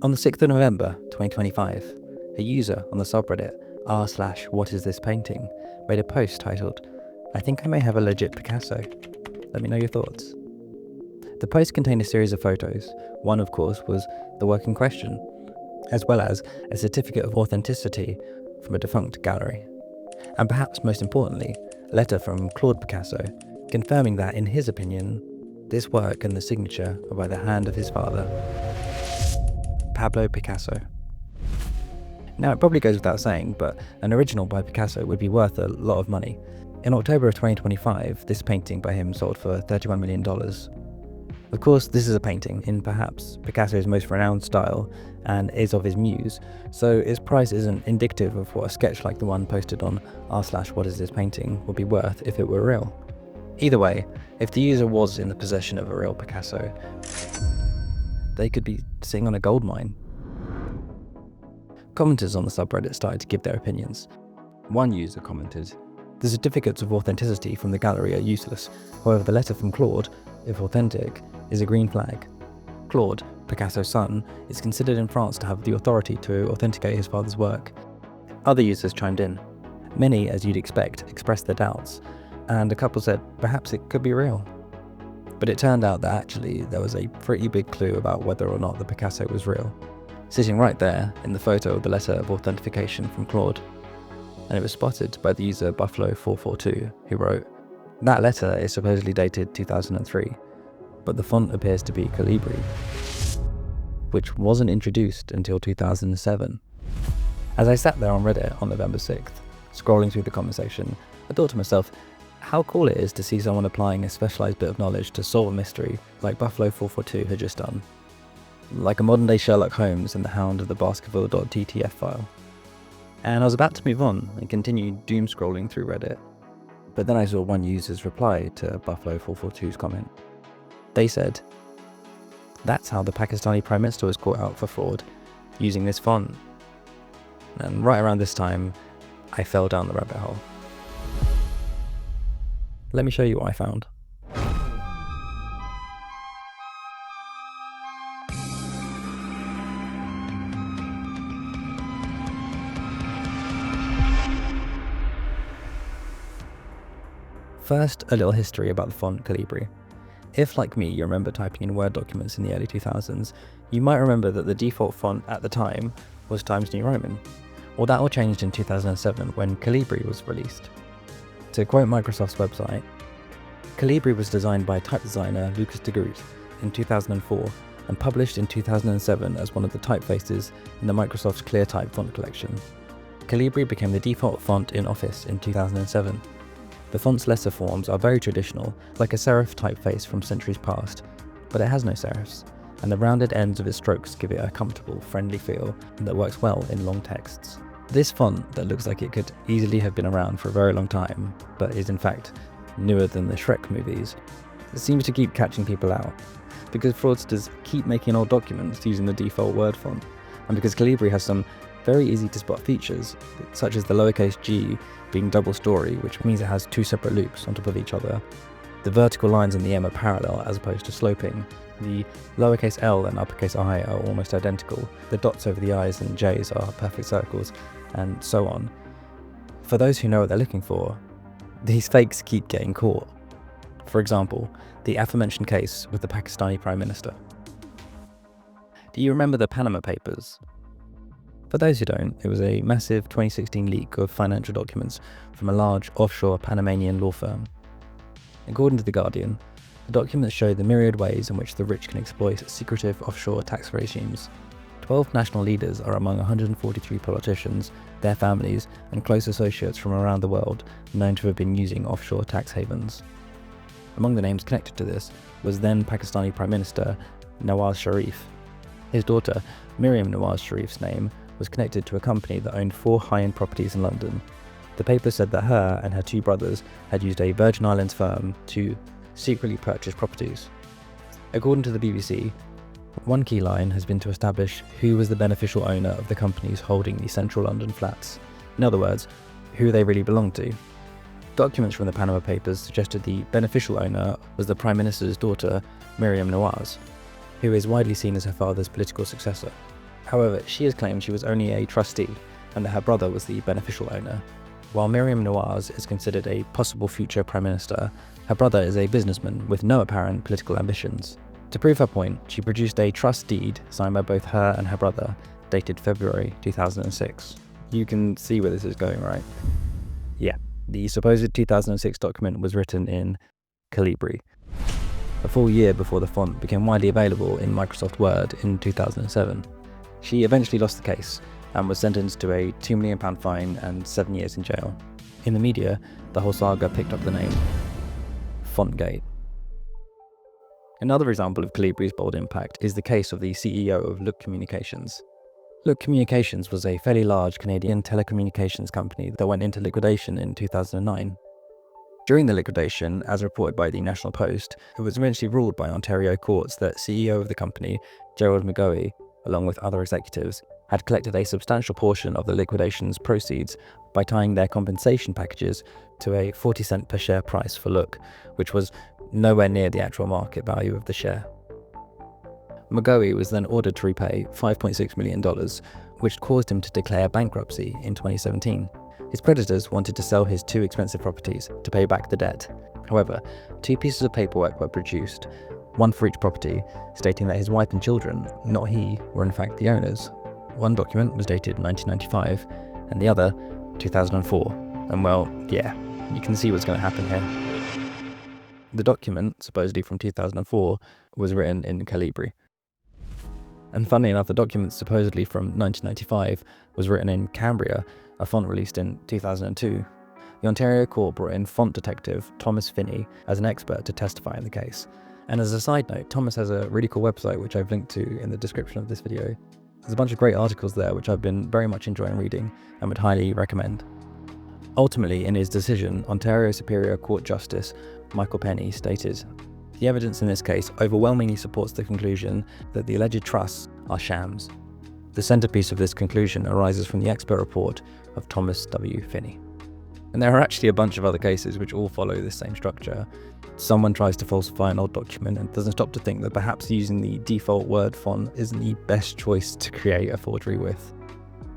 On the 6th of November 2025, a user on the subreddit r/whatisThisPainting made a post titled, "I think I may have a legit Picasso. Let me know your thoughts." The post contained a series of photos. One, of course, was the work in question, as well as a certificate of authenticity from a defunct gallery. And perhaps most importantly, a letter from Claude Picasso, confirming that, in his opinion, this work and the signature are by the hand of his father, Pablo Picasso. Now, it probably goes without saying, but an original by Picasso would be worth a lot of money. In October of 2025, this painting by him sold for $31 million. Of course, this is a painting in perhaps Picasso's most renowned style and is of his muse, so its price isn't indicative of what a sketch like the one posted on r/whatisThisPainting would be worth if it were real. Either way, if the user was in the possession of a real Picasso, they could be sitting on a gold mine. Commenters on the subreddit started to give their opinions. One user commented, "The certificates of authenticity from the gallery are useless. However, the letter from Claude, if authentic, is a green flag. Claude, Picasso's son, is considered in France to have the authority to authenticate his father's work." Other users chimed in. Many, as you'd expect, expressed their doubts, and a couple said perhaps it could be real. But it turned out that actually there was a pretty big clue about whether or not the Picasso was real, sitting right there in the photo of the letter of authentication from Claude. And it was spotted by the user Buffalo442, who wrote, "That letter is supposedly dated 2003, but the font appears to be Calibri, which wasn't introduced until 2007. As I sat there on Reddit on November 6th, scrolling through the conversation, I thought to myself, how cool it is to see someone applying a specialised bit of knowledge to solve a mystery like Buffalo442 had just done. Like a modern day Sherlock Holmes in the Hound of the Baskerville.ttf file. And I was about to move on and continue doom scrolling through Reddit, but then I saw one user's reply to Buffalo442's comment. They said, "That's how the Pakistani Prime Minister was caught out for fraud, using this font." And right around this time, I fell down the rabbit hole. Let me show you what I found. First, a little history about the font Calibri. If, like me, you remember typing in Word documents in the early 2000s, you might remember that the default font at the time was Times New Roman. Well, that all changed in 2007 when Calibri was released. To quote Microsoft's website, Calibri was designed by type designer Lucas de Groot in 2004 and published in 2007 as one of the typefaces in the Microsoft's ClearType font collection. Calibri became the default font in Office in 2007. The font's lesser forms are very traditional, like a serif typeface from centuries past, but it has no serifs, and the rounded ends of its strokes give it a comfortable, friendly feel that works well in long texts. This font, that looks like it could easily have been around for a very long time, but is in fact newer than the Shrek movies, seems to keep catching people out, because fraudsters keep making old documents using the default Word font, and because Calibri has some very easy to spot features, such as the lowercase g being double story, which means it has two separate loops on top of each other. The vertical lines on the M are parallel as opposed to sloping. The lowercase l and uppercase I are almost identical. The dots over the i's and j's are perfect circles, and so on. For those who know what they're looking for, these fakes keep getting caught. For example, the aforementioned case with the Pakistani Prime Minister. Do you remember the Panama Papers? For those who don't, it was a massive 2016 leak of financial documents from a large offshore Panamanian law firm. According to The Guardian, the documents show the myriad ways in which the rich can exploit secretive offshore tax regimes. 12 national leaders are among 143 politicians, their families, and close associates from around the world known to have been using offshore tax havens. Among the names connected to this was then Pakistani Prime Minister Nawaz Sharif. His daughter, Miriam Nawaz Sharif's name was connected to a company that owned 4 high-end properties in London. The paper said that her and her 2 brothers had used a Virgin Islands firm to secretly purchase properties. According to the BBC, one key line has been to establish who was the beneficial owner of the companies holding the central London flats. In other words, who they really belonged to. Documents from the Panama Papers suggested the beneficial owner was the Prime Minister's daughter, Miriam Nawaz, who is widely seen as her father's political successor. However, she has claimed she was only a trustee and that her brother was the beneficial owner. While Miriam Nawaz is considered a possible future Prime Minister, her brother is a businessman with no apparent political ambitions. To prove her point, she produced a trust deed signed by both her and her brother, dated February 2006. You can see where this is going, right? Yeah, the supposed 2006 document was written in Calibri, a full year before the font became widely available in Microsoft Word in 2007. She eventually lost the case and was sentenced to a £2 million fine and 7 years in jail. In the media, the whole saga picked up the name Fontgate. Another example of Calibri's bold impact is the case of the CEO of Look Communications. Look Communications was a fairly large Canadian telecommunications company that went into liquidation in 2009. During the liquidation, as reported by the National Post, it was eventually ruled by Ontario courts that CEO of the company, Gerald McGoey, along with other executives, had collected a substantial portion of the liquidation's proceeds by tying their compensation packages to a 40-cent per share price for Look, which was nowhere near the actual market value of the share. McGoey was then ordered to repay $5.6 million, which caused him to declare bankruptcy in 2017. His creditors wanted to sell his two expensive properties to pay back the debt. However, two pieces of paperwork were produced, one for each property, stating that his wife and children, not he, were in fact the owners. One document was dated 1995, and the other 2004. And well, yeah, you can see what's going to happen here. The document, supposedly from 2004, was written in Calibri. And funnily enough, the document supposedly from 1995 was written in Cambria, a font released in 2002. The Ontario court brought in font detective Thomas Phinney as an expert to testify in the case. And as a side note, Thomas has a really cool website which I've linked to in the description of this video. There's a bunch of great articles there which I've been very much enjoying reading and would highly recommend. Ultimately, in his decision, Ontario Superior Court Justice Michael Penny stated, "The evidence in this case overwhelmingly supports the conclusion that the alleged trusts are shams. The centerpiece of this conclusion arises from the expert report of Thomas W. Phinney." And there are actually a bunch of other cases which all follow this same structure. Someone tries to falsify an old document and doesn't stop to think that perhaps using the default Word font isn't the best choice to create a forgery with.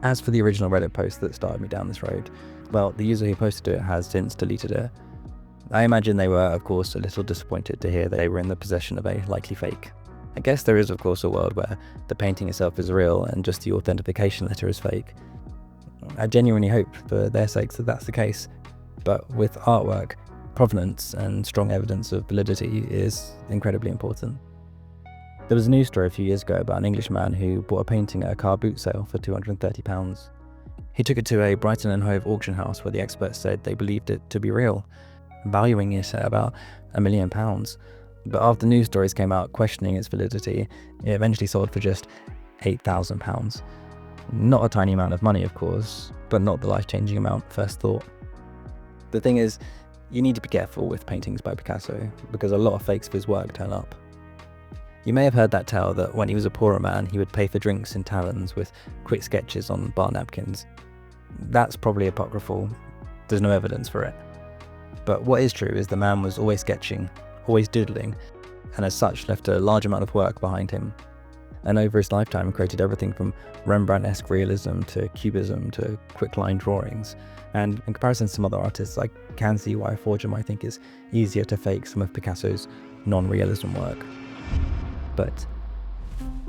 As for the original Reddit post that started me down this road, well, the user who posted it has since deleted it. I imagine they were, of course, a little disappointed to hear that they were in the possession of a likely fake. I guess there is, of course, a world where the painting itself is real and just the authentication letter is fake. I genuinely hope, for their sakes, that that's the case. But with artwork, provenance and strong evidence of validity is incredibly important. There was a news story a few years ago about an Englishman who bought a painting at a car boot sale for £230. He took it to a Brighton and Hove auction house where the experts said they believed it to be real, valuing it at about £1 million. But after news stories came out questioning its validity, it eventually sold for just £8,000. Not a tiny amount of money, of course, but not the life-changing amount first thought. The thing is, you need to be careful with paintings by Picasso, because a lot of fakes of his work turn up. You may have heard that tale that when he was a poorer man, he would pay for drinks in taverns with quick sketches on bar napkins. That's probably apocryphal. There's no evidence for it. But what is true is the man was always sketching, always doodling, and as such left a large amount of work behind him. And over his lifetime created everything from Rembrandt-esque realism to cubism to quick-line drawings. And in comparison to some other artists, I can see why a forger might think it's easier to fake some of Picasso's non-realism work. But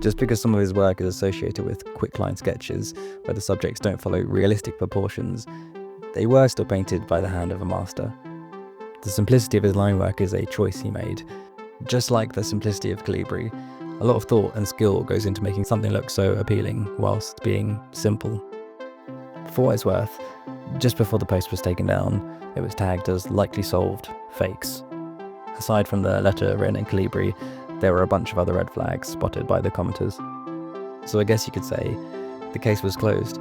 just because some of his work is associated with quick-line sketches where the subjects don't follow realistic proportions, they were still painted by the hand of a master. The simplicity of his line work is a choice he made. Just like the simplicity of Calibri, a lot of thought and skill goes into making something look so appealing whilst being simple. For what it's worth, just before the post was taken down, it was tagged as likely solved fakes. Aside from the letter written in Calibri, there were a bunch of other red flags spotted by the commenters. So I guess you could say the case was closed,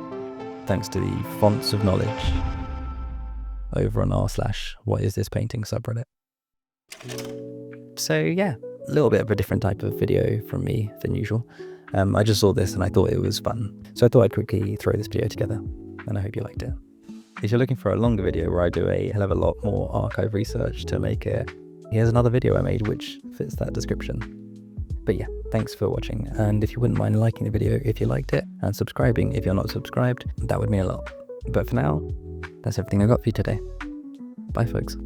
thanks to the fonts of knowledge over on r/whatisthispainting subreddit. So yeah, a little bit of a different type of video from me than usual. I just saw this and I thought it was fun, so I thought I'd quickly throw this video together, and I hope you liked it. If you're looking for a longer video where I do a hell of a lot more archive research to make it, here's another video I made which fits that description. But yeah, thanks for watching, and if you wouldn't mind liking the video if you liked it, and subscribing if you're not subscribed, that would mean a lot. But for now, that's everything I got for you today. Bye folks.